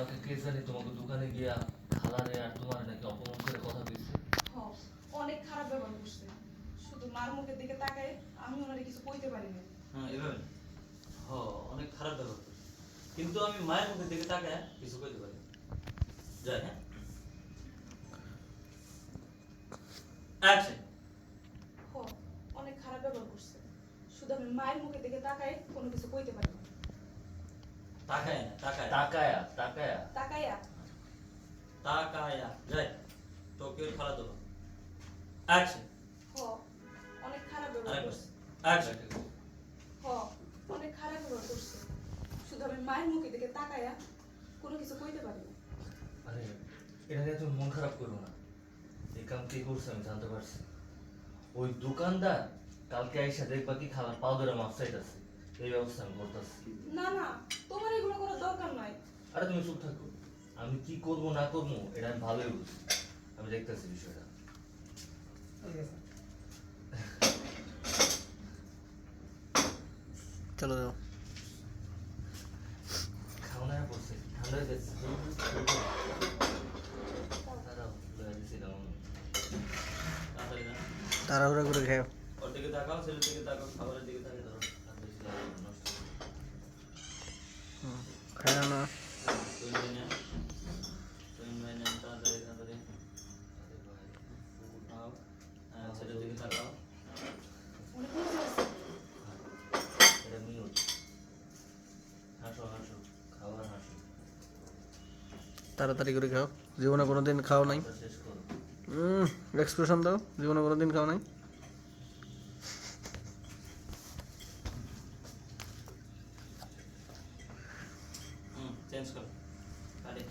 কালকে কে জানি তোমাকে দোকানে গিয়া খালারে আর তোমার নাকি অপমান করে কথা কইছে। হ, অনেক খারাপ ব্যবহার করছে। শুধু মার মুখের দিকে তাকায় আমি ওনারে কিছু কইতে পারি না। হ্যাঁ এভাবে না। হ অনেক খারাপ ব্যবহার করছে, কিন্তু আমি মায়ের মুখের দিকে তাকায় কিছু কইতে পারি না। যাই হ্যাঁ, অ্যাকশন। হ, অনেক খারাপ ব্যবহার করছে। শুধু আমি মায়ের মুখের দিকে তাকায় কোনো কিছু কইতে পারি না। তাকায় না, তাকায় তাকায়া তাকায়া তাকাইয়া তাকায়া যাই টোকিওর খেলা দেবো। অ্যাকশন। হ, অনেক খারাপ ব্যবহার আরেকবার করছে। অ্যাকশন। হ, অনেক খারাপ ব্যবহার করছে। শুধু আমি মায়ের মুখের দিকে তাকায়া কোনো কিছু কইতে পারি না। আরে এটা নিয়ে তুমি মন খারাপ করো না। এই কাম কে করছে আমি জানতে পারছি। ওই দোকানদার কালকে আইসা দেখবা কি খালার পাও ধরে মাপ চাইতাছে। এই ব্যবস্থা আমি করতেছি। না না, তোমার এগুলো করার দরকার নাই। আরে তুমি চুপ থাকো। আমি কি করবো না করবো এটা আমি ভালোই বুঝি। আমি দেখতেছি বিষয়টা। চলো যাও। খাওয়া পড়ছে ঠান্ডা হয়ে যাচ্ছে। দাঁড়াও, লয়ে দিছি দাও। তাড়াতাড়ি না, তাড়াহুড়া করে খাও। ওর দিকে তাকাও, ছেলের দিকে তাকাও, খাবারের দিকে তাকাও। ধরো, আর বেশি লাগবে না, নষ্ট হবে। খায় না। তুই নিয়ে নে, তুই নিয়ে নে, তাড়াতাড়ি তাড়াতাড়ি। আরে ভাই, উঠাও, হ্যাঁ ছেলের দিকে তাকাও। অনেক মজা আছে। এটা মিউট। হাসো হাসো, খাবার হাসো। তাড়াতাড়ি করে খাও। জীবনে কোনোদিন খাও নাই। খাওয়াটা শেষ করো। এক্সপ্রেশন দাও। জীবনে কোনোদিন খাও নাই। চেঞ্জ কর, কাটে।